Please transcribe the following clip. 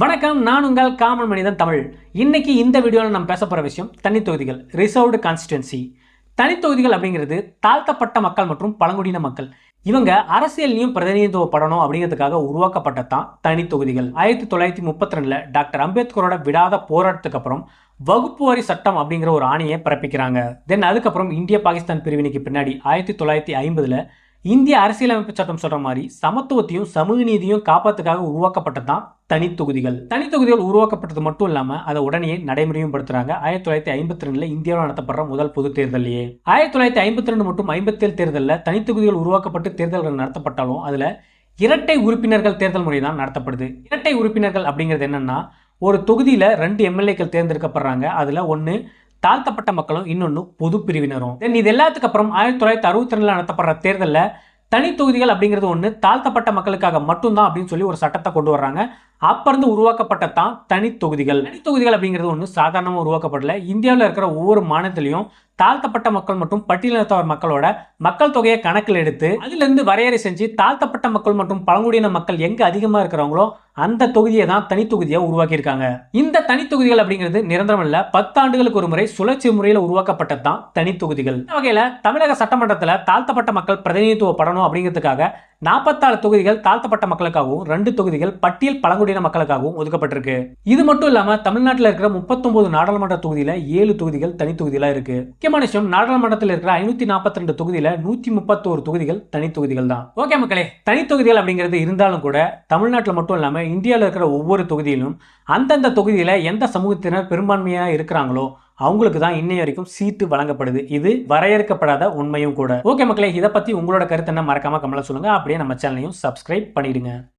வணக்கம், நான் உங்கள் காமன் மனிதன் தமிழ். இன்னைக்கு இந்த வீடியோவில் நம்ம பேச போகிற விஷயம் தனி தொகுதிகள், ரிசர்வ்டு கான்ஸ்டிடுவன்சி. தனி தொகுதிகள் அப்படிங்கிறது தாழ்த்தப்பட்ட மக்கள் மற்றும் பழங்குடியின மக்கள் இவங்க அரசியல்லையும் பிரதிநிதித்துவப்படணும் அப்படிங்கிறதுக்காக உருவாக்கப்பட்டதான் தனி தொகுதிகள். 1932 டாக்டர் அம்பேத்கரோட விடாத போராட்டத்துக்கு அப்புறம் வகுப்பு வாரி சட்டம் அப்படிங்கிற ஒரு ஆணையை பிறப்பிக்கிறாங்க. தென் அதுக்கப்புறம் இந்திய பாகிஸ்தான் பிரிவினைக்கு பின்னாடி 1950 இந்திய அரசியலமைப்பு சட்டம் சொல்ற மாதிரி சமத்துவத்தையும் சமூக நீதியும் காப்பாத்துக்காக உருவாக்கப்பட்டதான் தனி தொகுதிகள். தனி தொகுதிகள் உருவாக்கப்பட்டது மட்டும் இல்லாம அதை உடனே நடைமுறையும் படுத்துறாங்க. 1952 இந்தியாவில் நடத்தப்படுற முதல் பொது தேர்தலையே 1952 மற்றும் 57 தேர்தலில் தனி தொகுதிகள் உருவாக்கப்பட்டு தேர்தல்கள் நடத்தப்பட்டாலும் அதுல இரட்டை உறுப்பினர்கள் தேர்தல் முறை தான் நடத்தப்படுது. இரட்டை உறுப்பினர்கள் அப்படிங்கிறது என்னன்னா, ஒரு தொகுதியில 2 எம்எல்ஏக்கள் தேர்ந்தெடுக்கப்படுறாங்க. அதுல ஒன்னு தாழ்த்தப்பட்ட மக்களும் இன்னொன்னு பொது பிரிவினரும். இது எல்லாத்துக்கு அப்புறம் 1962 நடத்தப்படுற தேர்தலில் தனி தொகுதிகள் அப்படிங்கிறது ஒன்று தாழ்த்தப்பட்ட மக்களுக்காக மட்டும்தான் அப்படின்னு சொல்லி ஒரு சட்டத்தை கொண்டு வர்றாங்க. அப்பிருந்து உருவாக்கப்பட்டதான் தனி தொகுதிகள். தனி தொகுதிகள் அப்படிங்கிறது ஒன்று சாதாரணமாக உருவாக்கப்படல. இந்தியாவில் இருக்கிற ஒவ்வொரு மாநிலத்திலையும் தாழ்த்தப்பட்ட மக்கள் மற்றும் பட்டியலினத்தவர் மக்களோட மக்கள் தொகையை கணக்கில் எடுத்து அதிலிருந்து வரையறை செஞ்சு தாழ்த்தப்பட்ட மக்கள் மற்றும் பழங்குடியின மக்கள் எங்க அதிகமாக இருக்கிறவங்களோ அந்த தொகுதியை தான் தனி தொகுதியை உருவாக்கியிருக்காங்க. இந்த தனி தொகுதிகள் அப்படிங்கிறது நிரந்தரம் இல்ல, 10 ஆண்டுகளுக்கு ஒரு முறை சுழற்சி முறையில் உருவாக்கப்பட்டதான் தனி தொகுதிகள். இந்த வகையில தமிழக சட்டமன்றத்தில் தாழ்த்தப்பட்ட மக்கள் பிரதிநிதித்துவப்படணும் அப்படிங்கிறதுக்காக 44 தொகுதிகள் தாழ்த்தப்பட்ட மக்களுக்காகவும் 2 தொகுதிகள் பட்டியல் பழங்குடியின மக்களுக்காகவும் ஒதுக்கப்பட்டிருக்கு. இது மட்டும் இல்லாம தமிழ்நாட்டில் இருக்கிற 39 நாடாளுமன்ற தொகுதியில 7 தொகுதிகள் தனி தொகுதிகளா இருக்கு. முக்கியமான விஷயம், நாடாளுமன்றத்தில் இருக்கிற 542 தொகுதியில 131 தொகுதிகள் தனி தொகுதிகள் தான். ஓகே மக்களே, தனி தொகுதிகள் அப்படிங்கிறது இருந்தாலும் கூட தமிழ்நாட்டில் மட்டும் இல்லாம இந்தியாவில் இருக்கிற ஒவ்வொரு தொகுதியிலும் அந்தந்த தொகுதியில எந்த சமூகத்தினர் பெரும்பான்மையா இருக்கிறாங்களோ அவங்களுக்கு தான் இன்னை வரைக்கும் சீட்டு வழங்கப்படுது. இது வரையறுக்கப்படாத உண்மையும் கூட. ஓகே மக்களே, இதை பத்தி உங்களோட கருத்து என்ன மறக்காம கமெண்ட்ல சொல்லுங்க. அப்படியே நம்ம சேனலையும் சப்ஸ்கிரைப் பண்ணிடுங்க.